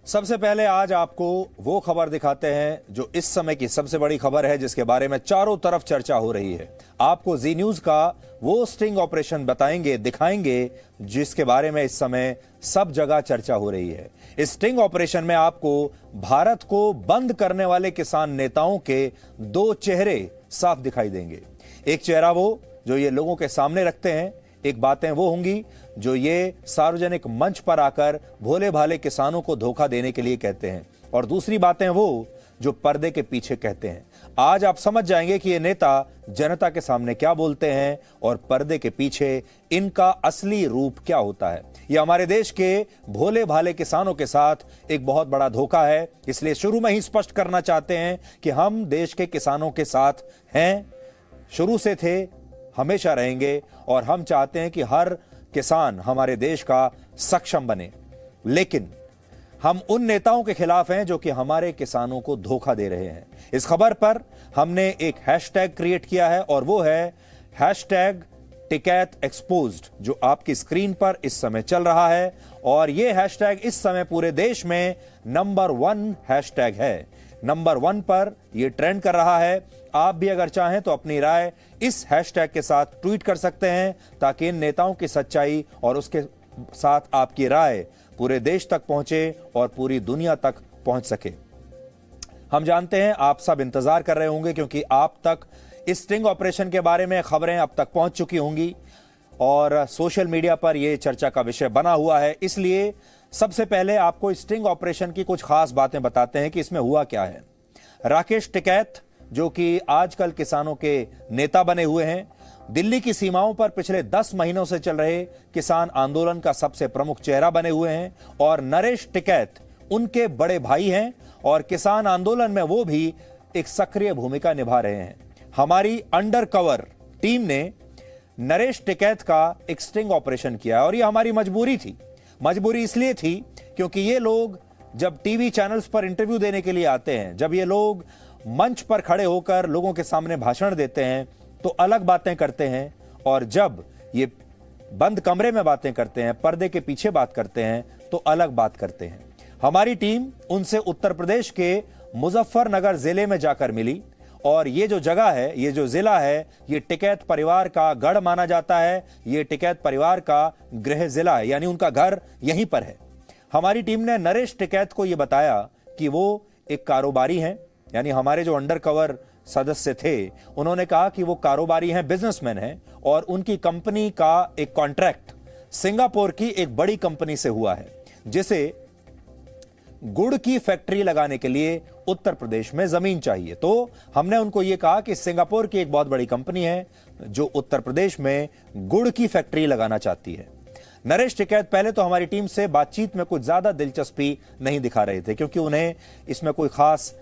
सबसे पहले आज आपको वो खबर दिखाते हैं जो इस समय की सबसे बड़ी खबर है, जिसके बारे में चारों तरफ चर्चा हो रही है। आपको जी न्यूज का वो स्टिंग ऑपरेशन बताएंगे, दिखाएंगे, जिसके बारे में इस समय सब जगह चर्चा हो रही है। इस स्टिंग ऑपरेशन में आपको भारत को बंद करने वाले किसान नेताओं के दो चेहरे साफ दिखाई देंगे। एक चेहरा वो जो ये लोगों के सामने रखते हैं, एक बातें वो होंगी जो ये सार्वजनिक मंच पर आकर भोले भाले किसानों को धोखा देने के लिए कहते हैं, और दूसरी बातें वो जो पर्दे के पीछे कहते हैं। आज आप समझ जाएंगे कि ये नेता जनता के सामने क्या बोलते हैं और पर्दे के पीछे इनका असली रूप क्या होता है। ये हमारे देश के भोले भाले किसानों के साथ एक बहुत बड़ा धोखा है। इसलिए शुरू में ही स्पष्ट करना चाहते हैं कि हम देश के किसानों के साथ हैं, शुरू से थे, हमेशा रहेंगे, और हम चाहते हैं कि हर किसान हमारे देश का सक्षम बने। लेकिन हम उन नेताओं के खिलाफ हैं जो कि हमारे किसानों को धोखा दे रहे हैं। इस खबर पर हमने एक हैशटैग क्रिएट किया है और वो है हैशटैग टिकैत एक्सपोज्ड, जो आपकी स्क्रीन पर इस समय चल रहा है। और ये हैशटैग इस समय पूरे देश में नंबर 1 हैशटैग है। नंबर 1 पर यह ट्रेंड कर रहा है। आप भी अगर चाहें तो अपनी राय इस हैशटैग के साथ ट्वीट कर सकते हैं, ताकि इन नेताओं की सच्चाई और उसके साथ आपकी राय पूरे देश तक पहुंचे और पूरी दुनिया तक पहुंच सके। हम जानते हैं आप सब इंतजार कर रहे होंगे, क्योंकि आप तक इस स्टिंग ऑपरेशन के बारे में खबरें अब तक पहुंच चुकी होंगी और सोशल मीडिया पर यह चर्चा का विषय बना हुआ है। इसलिए सबसे पहले आपको स्टिंग ऑपरेशन की कुछ खास बातें बताते हैं कि इसमें हुआ क्या है। राकेश टिकैत, जो कि आजकल किसानों के नेता बने हुए हैं, दिल्ली की सीमाओं पर पिछले 10 महीनों से चल रहे किसान आंदोलन का सबसे प्रमुख चेहरा बने हुए हैं, और नरेश टिकैत उनके बड़े भाई हैं और किसान आंदोलन में वो भी एक सक्रिय भूमिका निभा रहे हैं। हमारी अंडर कवर टीम ने नरेश टिकैत का एक स्टिंग ऑपरेशन किया और ये हमारी मजबूरी थी। मजबूरी इसलिए थी क्योंकि ये लोग जब टीवी चैनल्स पर इंटरव्यू देने के लिए आते हैं, जब ये लोग मंच पर खड़े होकर लोगों के सामने भाषण देते हैं तो अलग बातें करते हैं, और जब ये बंद कमरे में बातें करते हैं, पर्दे के पीछे बात करते हैं, तो अलग बात करते हैं। हमारी टीम उनसे उत्तर प्रदेश के मुजफ्फरनगर जिले में जाकर मिली, और ये जो जगह है, ये जो जिला है, ये टिकैत परिवार का गढ़ माना जाता है। ये टिकैत परिवार का गृह जिला है, यानी उनका घर यहीं पर है। हमारी टीम ने नरेश टिकैत को यह बताया कि वो एक कारोबारी हैं, यानी हमारे जो अंडर कवर सदस्य थे उन्होंने कहा कि वो कारोबारी हैं, बिजनेसमैन हैं, और उनकी कंपनी का एक कॉन्ट्रैक्ट सिंगापुर की एक बड़ी कंपनी से हुआ है, जिसे गुड़ की फैक्ट्री लगाने के लिए उत्तर प्रदेश में जमीन चाहिए। तो हमने उनको यह कहा कि सिंगापुर की एक बहुत बड़ी कंपनी है जो उत्तर प्रदेश में गुड़ की फैक्ट्री लगाना चाहती है। नरेश टिकैत पहले तो हमारी टीम से बातचीत में कुछ ज्यादा दिलचस्पी नहीं दिखा रहे थे, क्योंकि उन्हें इसमें कोई खास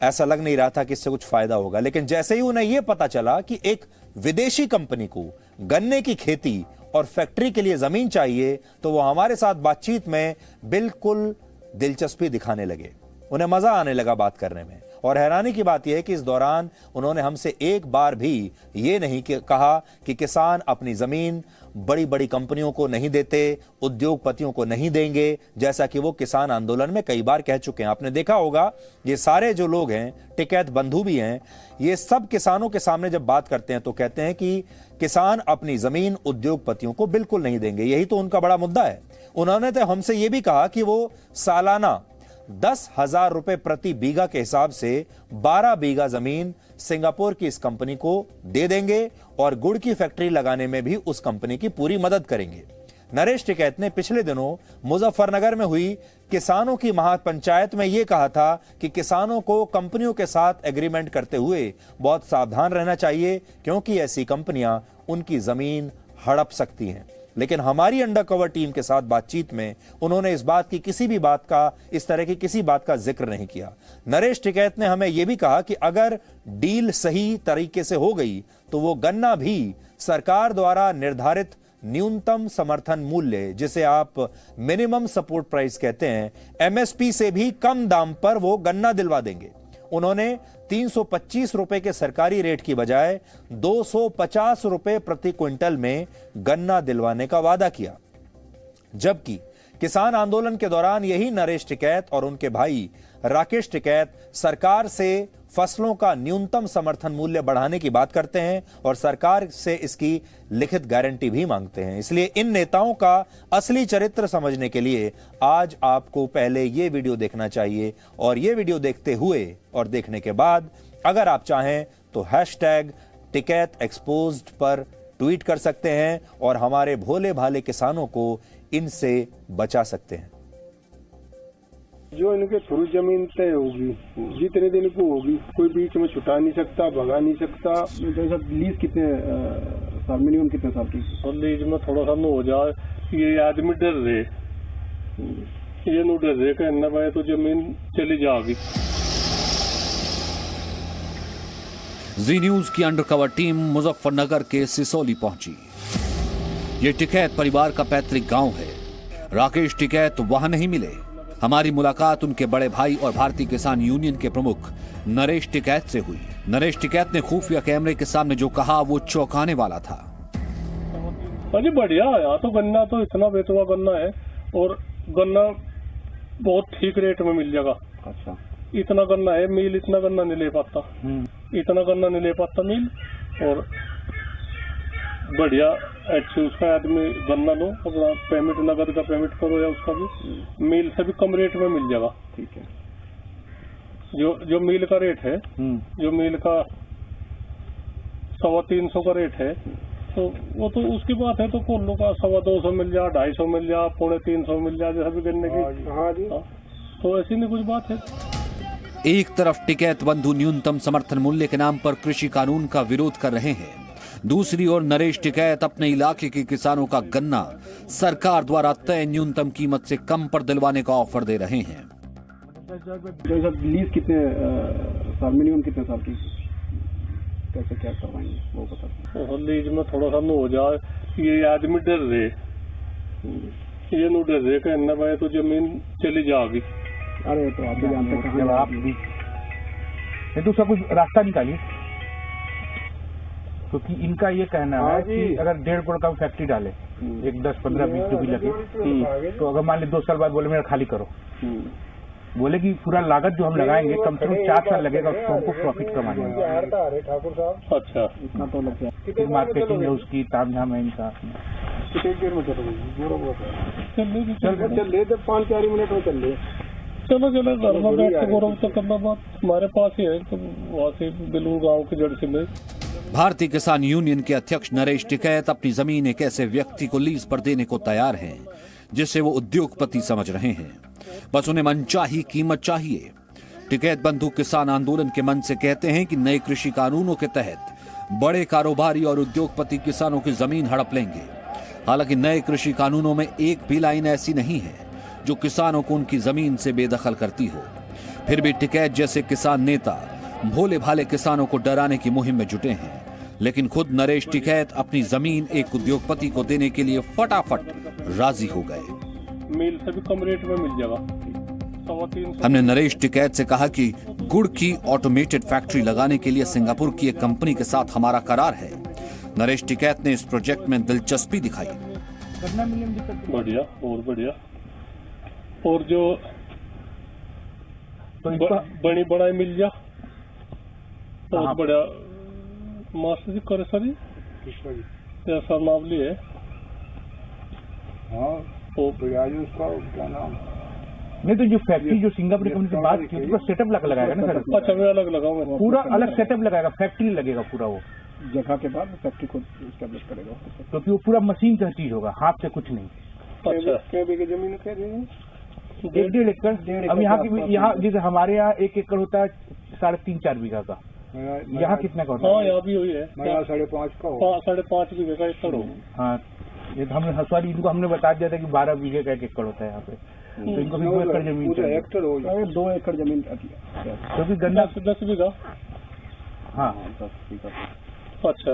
ऐसा लग नहीं रहा था कि इससे कुछ फायदा होगा। लेकिन जैसे ही उन्हें यह पता चला कि एक विदेशी कंपनी को गन्ने की खेती और फैक्ट्री के लिए जमीन चाहिए, तो वो हमारे साथ बातचीत में बिल्कुल दिलचस्पी दिखाने लगे। उन्हें मजा आने लगा बात करने में। और हैरानी की बात यह है कि इस दौरान उन्होंने हमसे एक बार भी ये नहीं कहा कि किसान अपनी जमीन बड़ी बड़ी कंपनियों को नहीं देते, उद्योगपतियों को नहीं देंगे, जैसा कि वो किसान आंदोलन में कई बार कह चुके हैं। आपने देखा होगा ये सारे जो लोग हैं, टिकैत बंधु भी हैं, ये सब किसानों के सामने जब बात करते हैं तो कहते हैं कि किसान अपनी जमीन उद्योगपतियों को बिल्कुल नहीं देंगे। यही तो उनका बड़ा मुद्दा है। उन्होंने तो हमसे यह भी कहा कि वो सालाना 10,000 रुपए प्रति बीघा के हिसाब से 12 बीघा जमीन सिंगापुर की इस कंपनी को दे देंगे और गुड़ की फैक्ट्री लगाने में भी उस कंपनी की पूरी मदद करेंगे। नरेश टिकैत ने पिछले दिनों मुजफ्फरनगर में हुई किसानों की महापंचायत में यह कहा था कि किसानों को कंपनियों के साथ एग्रीमेंट करते हुए बहुत सावधान रहना चाहिए, क्योंकि ऐसी कंपनियां उनकी जमीन हड़प सकती हैं। लेकिन हमारी अंडरकवर टीम के साथ बातचीत में उन्होंने इस बात की इस तरह की किसी बात का जिक्र नहीं किया। नरेश टिकैत ने हमें यह भी कहा कि अगर डील सही तरीके से हो गई तो वो गन्ना भी सरकार द्वारा निर्धारित न्यूनतम समर्थन मूल्य, जिसे आप मिनिमम सपोर्ट प्राइस कहते हैं, एमएसपी से भी कम दाम पर वो गन्ना दिलवा देंगे। उन्होंने 325 रुपए के सरकारी रेट की बजाय 250 रुपए प्रति क्विंटल में गन्ना दिलवाने का वादा किया, जबकि किसान आंदोलन के दौरान यही नरेश टिकैत और उनके भाई राकेश टिकैत सरकार से फसलों का न्यूनतम समर्थन मूल्य बढ़ाने की बात करते हैं और सरकार से इसकी लिखित गारंटी भी मांगते हैं। इसलिए इन नेताओं का असली चरित्र समझने के लिए आज आपको पहले ये वीडियो देखना चाहिए और ये वीडियो देखते हुए और देखने के बाद अगर आप चाहें तो #टिकैत एक्सपोज्ड पर ट्वीट कर सकते हैं और हमारे भोले भाले किसानों को इनसे बचा सकते हैं। जो इनके थ्रू जमीन तय होगी, जितने दिन को होगी, कोई बीच में छुटा नहीं सकता, भगा नहीं सकता। जैसा लीज कितने साल, मिनिमम कितने साल की? और लीज में थोड़ा सा हो जाए, ये आदमी डर रहे, ये नो डर रहे कहना भाई तो जमीन चली जाएगी। जी न्यूज की अंडरकवर टीम मुजफ्फरनगर के सिसोली पहुंची। ये टिकैत परिवार का पैतृक गांव है। राकेश टिकैत वहां नहीं मिले। हमारी मुलाकात उनके बड़े भाई और भारतीय किसान यूनियन के प्रमुख नरेश टिकैत से हुई। नरेश टिकैत ने खुफिया कैमरे के सामने जो कहा वो चौंकाने वाला था। अरे बढ़िया, यहाँ तो गन्ना तो इतना बेचवा गन्ना है और गन्ना बहुत ठीक रेट में मिल जाएगा। अच्छा, इतना गन्ना है, मिल इतना गन्ना नहीं ले पाता, इतना गन्ना नहीं ले पाता मिल। और बढ़िया उसका आदमी गन्ना लो, अपना पेमेंट नगद का पेमेंट करो या उसका भी मिल से भी कम रेट में मिल जाएगा। ठीक है, जो मिल का रेट है, जो मिल का 350 का रेट है, तो वो तो उसकी बात है। तो कोल्लू का 250 मिल जाए, 250 मिल जाए, 350 मिल जाए, जैसा भी गन्ने की। हाँ जी, तो ऐसी नहीं कुछ बात है। एक तरफ टिकैत बंधु न्यूनतम समर्थन मूल्य के नाम पर कृषि कानून का विरोध कर रहे हैं, दूसरी ओर नरेश टिकैत अपने इलाके के किसानों का गन्ना सरकार द्वारा तय न्यूनतम कीमत से कम पर दिलवाने का ऑफर दे रहे हैं। लीज कितने साल, मिनिमम कितने साल की, कैसे क्या करवाएंगे वो बता। लीज में थोड़ा सा हो जाए, ये आदमी डर रहे, ये नो डर रहे कहना भाई तो जमीन चली जाएगी। अरे तो आप भी जानते हैं, आप भी तो उसका कुछ रास्ता निकालिए, क्योंकि इनका ये कहना है कि अगर 1.5 करोड़ का फैक्ट्री डाले, एक 10, 15, 20 जो भी लगे, तो अगर मान ली 2 साल बाद बोले मेरा खाली करो, बोले कि पूरा लागत जो हम लगाएंगे कम से कम 4 साल लगेगा उसको हमको प्रॉफिट कमाने में। ठाकुर साहब, अच्छा, इतना तो लग गया। फिर मार्केटिंग है उसकी, तामझाम है इनका। चल 5-4 मिनट में चल ले, चलो घर में बैठ के गौरव तो करना, बात हमारे पास ही है, तो वहाँ से बिलू गाँव की जड़ से में। भारतीय किसान यूनियन के अध्यक्ष नरेश टिकैत अपनी जमीन एक ऐसे व्यक्ति को लीज पर देने को तैयार हैं जिसे वो उद्योगपति समझ रहे हैं। बस उन्हें मनचाही कीमत चाहिए। टिकैत बंधु किसान आंदोलन के मन से कहते हैं कि नए कृषि कानूनों के तहत बड़े कारोबारी और उद्योगपति किसानों की जमीन हड़प लेंगे। हालांकि नए कृषि कानूनों में एक भी लाइन ऐसी नहीं है जो किसानों को उनकी जमीन से बेदखल करती हो। फिर भी टिकैत जैसे किसान नेता भोले भाले किसानों को डराने की मुहिम में जुटे हैं, लेकिन खुद नरेश टिकैत अपनी जमीन एक उद्योगपति को देने के लिए फटाफट राजी हो गए। मिल से भी कम रेट में मिल जाएगा। हमने नरेश टिकैत से कहा कि गुड़ की ऑटोमेटेड फैक्ट्री लगाने के लिए सिंगापुर की एक कंपनी के साथ हमारा करार है। नरेश टिकैत ने इस प्रोजेक्ट में दिलचस्पी दिखाई। बढ़िया, और बढ़िया, और जो बड़ी बड़ा मिल जा, बहुत बढ़िया। मास्टर जी करे सर ऐसा मामली है। हाँ, तो उसका क्या नाम नहीं, तो जो फैक्ट्री जो सिंगापुर कंपनी से बात की उसका सेटअप लगाएगा ना सर। अच्छा, मैं अलग लगाऊंगा, पूरा अलग सेटअप लगाएगा, फैक्ट्री लगेगा पूरा, वो जगह के बाद फैक्ट्री को एस्टेब्लिश करेगा, क्योंकि वो पूरा मशीन का चीज होगा, हाथ से कुछ नहीं। अच्छा, क्या बीघे जमीन कह रही है? 1.5 एकड़। अब यहाँ जैसे हमारे यहाँ 1 एकड़ होता है 3.5-4 बीघा का, यहाँ कितने का होता है? हाँ, यहाँ भी हुई है 5.5 का, 5.5 बीघे का एकड़ हो। हाँ, ये तो हमने सॉरी इनको हमने बता दिया था कि 12 बीघे का 1 एकड़ होता है यहाँ पे, तो इनको 2 एकड़ जमीन चाहिए। 2 एकड़ जमीन, क्योंकि गन्ना 10 बीघा। हाँ, 10 बीघा। अच्छा,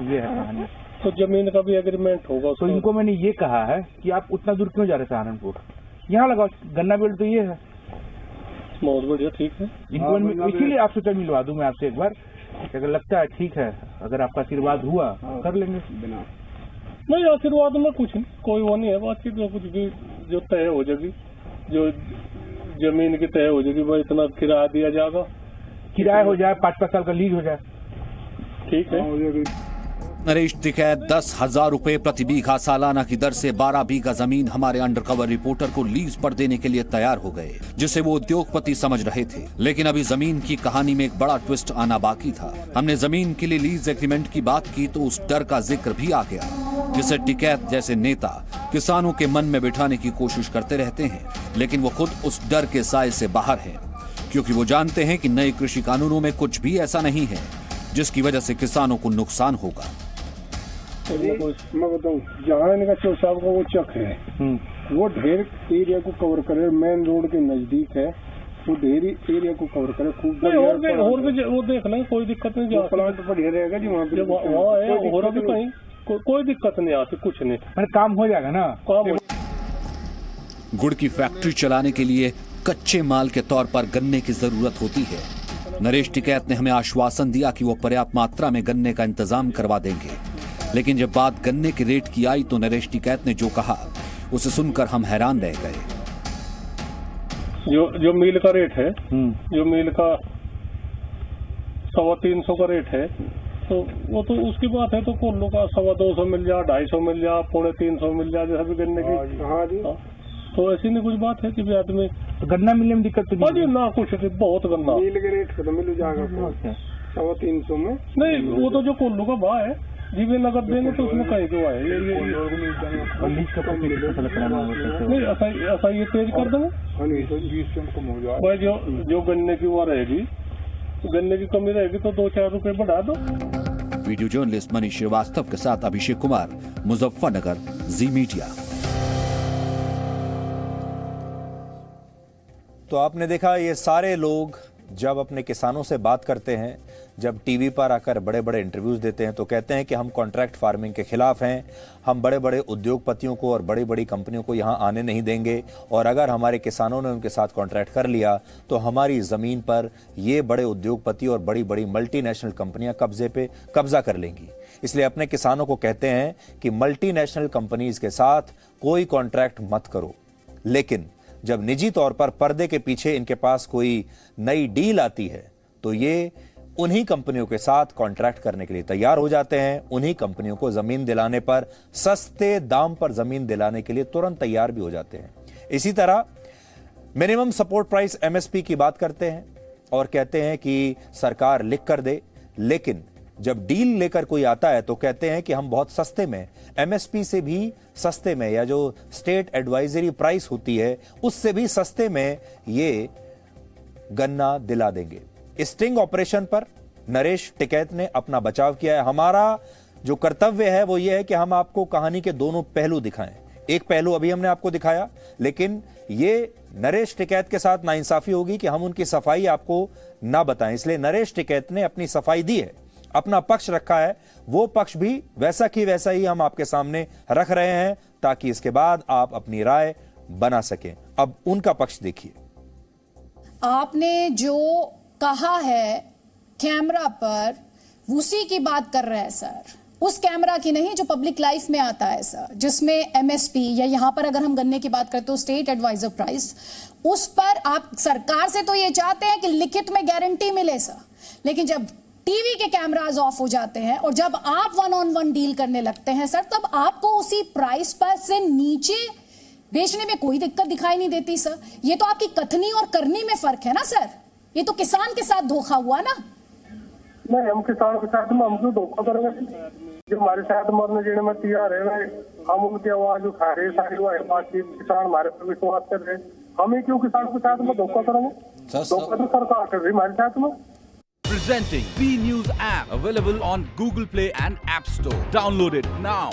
ये है कहानी। तो जमीन का भी एग्रीमेंट होगा। तो इनको मैंने ये कहा है कि आप उतना दूर क्यों जा रहे सहारनपुर, यहाँ लगाओ गन्ना बेल्ट, तो ये है बहुत बढ़िया, ठीक है। इनको इसीलिए आपसे तय मिलवा दूं मैं आपसे एक बार, अगर लगता है ठीक है, अगर आपका आशीर्वाद हुआ कर लेंगे। नहीं, आशीर्वाद में कुछ नहीं, कोई वो नहीं है बातचीत में, कुछ भी जो तय हो जाएगी, जो जमीन की तय हो जाएगी, वो इतना किराया दिया जाएगा, किराया हो जाए, 5-5 साल का लीज हो जाए, ठीक है। नरेश टिकैत 10,000 रुपए प्रति बीघा सालाना की दर से 12 बीघा जमीन हमारे अंडरकवर रिपोर्टर को लीज पर देने के लिए तैयार हो गए, जिसे वो उद्योगपति समझ रहे थे। लेकिन अभी जमीन की कहानी में एक बड़ा ट्विस्ट आना बाकी था। हमने जमीन के लिए लीज एग्रीमेंट की बात की तो उस डर का जिक्र भी आ गया, जिसे टिकैत जैसे नेता किसानों के मन में बिठाने की कोशिश करते रहते हैं, लेकिन वो खुद उस डर के साए से बाहर हैं, क्योंकि वो जानते हैं कि नए कृषि कानूनों में कुछ भी ऐसा नहीं है जिसकी वजह से किसानों को नुकसान होगा। मैं बताऊँ, जहाँ इनका चौसाब का वो चक है, वो ढेर एरिया को कवर करे, मेन रोड के नजदीक है, वो ढेर एरिया को कवर करे, खूब और भी वो देख लें, कोई दिक्कत नहीं। प्लांट बढ़िया रहेगा जी, वहाँ पे वहाँ है, और भी कहीं कोई दिक्कत नहीं आती, कुछ नहीं, मैंने काम हो जाएगा ना। काम गुड़ की फैक्ट्री चलाने के लिए कच्चे माल के तौर पर गन्ने की जरूरत होती है। नरेश टिकैत ने हमें आश्वासन दिया कि वो पर्याप्त मात्रा में गन्ने का इंतजाम करवा देंगे, लेकिन जब बात गन्ने के रेट की आई तो नरेश टिकैत ने जो कहा उसे सुनकर हम हैरान रह गए। जो मील का रेट है, जो मील का 350 का रेट है, तो वो तो उसकी बात है, तो कोल्लू का 250 मिल जा, 250 मिल जा, 350 मिल जा, जैसा भी गन्ने की। हाँ जी, तो ऐसी नहीं कुछ बात है कि भी आदमी तो गन्ना मिलने में दिक्कत तो नहीं ना, कुछ बहुत गन्ना मील के रेट खत्म मिल जाएगा 350 में। नहीं, वो तो जो कोल्लू का भाव है, जीवन नगर देंगे तो उसमें कहीं क्यों आए, नहीं ऐसा ये तेज कर देंगे भाई। जो गन्ने की वो रहेगी, गन्ने की कमी रहेगी तो 2-4 रुपए बढ़ा दो। वीडियो जर्नलिस्ट मनीष श्रीवास्तव के साथ अभिषेक कुमार, मुजफ्फरनगर, जी मीडिया। तो आपने देखा, ये सारे लोग जब अपने किसानों से बात करते हैं, जब टीवी पर आकर बड़े बड़े इंटरव्यूज देते हैं, तो कहते हैं कि हम कॉन्ट्रैक्ट फार्मिंग के खिलाफ हैं, हम बड़े बड़े उद्योगपतियों को और बड़ी बड़ी कंपनियों को यहाँ आने नहीं देंगे, और अगर हमारे किसानों ने उनके साथ कॉन्ट्रैक्ट कर लिया तो हमारी ज़मीन पर ये बड़े उद्योगपति और बड़ी बड़ी मल्टीनेशनल कंपनियां कब्जा कर लेंगी। इसलिए अपने किसानों को कहते हैं कि मल्टीनेशनल कंपनीज के साथ कोई कॉन्ट्रैक्ट मत करो, लेकिन जब निजी तौर पर पर्दे के पीछे इनके पास कोई नई डील आती है तो ये उन्हीं कंपनियों के साथ कॉन्ट्रैक्ट करने के लिए तैयार हो जाते हैं, उन्हीं कंपनियों को जमीन दिलाने पर, सस्ते दाम पर जमीन दिलाने के लिए तुरंत तैयार भी हो जाते हैं। इसी तरह मिनिमम सपोर्ट प्राइस MSP की बात करते हैं और कहते हैं कि सरकार लिख कर दे, लेकिन जब डील लेकर कोई आता है तो कहते हैं कि हम बहुत सस्ते में, MSP से भी सस्ते में, या जो स्टेट एडवाइजरी प्राइस होती है उससे भी सस्ते में ये गन्ना दिला देंगे। स्टिंग ऑपरेशन पर नरेश टिकैत ने अपना बचाव किया है। हमारा जो कर्तव्य है वो ये है कि हम आपको कहानी के दोनों पहलू दिखाएं। एक पहलू अभी हमने आपको दिखाया, लेकिन ये नरेश टिकैत के साथ नाइंसाफी होगी कि हम उनकी सफाई आपको ना बताएं। इसलिए नरेश टिकैत ने अपनी सफाई दी है, अपना पक्ष रखा है, वो पक्ष भी वैसा की वैसा ही हम आपके सामने रख रहे हैं ताकि इसके बाद आप अपनी राय बना सकें। अब उनका पक्ष देखिए। आपने जो कहा है कैमरा पर, उसी की बात कर रहे हैं सर, उस कैमरा की नहीं जो पब्लिक लाइफ में आता है सर, जिसमें MSP या यहाँ पर अगर हम गन्ने की बात करते हो स्टेट एडवाइजर प्राइस, उस पर आप सरकार से तो ये चाहते हैं कि लिखित में गारंटी मिले सर, लेकिन जब टीवी के कैमरास ऑफ हो जाते हैं और जब आप 1-on-1 डील करने लगते हैं सर, तब आपको उसी प्राइस पर से नीचे बेचने में कोई दिक्कत दिखाई नहीं देती सर। ये तो आपकी कथनी और करनी में फर्क है ना सर, ये तो किसान के साथ धोखा हुआ ना। नहीं, हम किसानों के साथ में हम क्यों धोखा करेंगे? जो हमारे साथ मरने जीने में तैयार है, हम उनकी आवाज उठा रहे, सारी बातचीत, किसान हमारे पर विश्वास कर रहे, हम ही क्यों किसान के साथ में धोखा करेंगे? धोखा तो सरकार कर रही हमारे साथ में। Presenting B News app, available on Google Play and App Store. Download it now.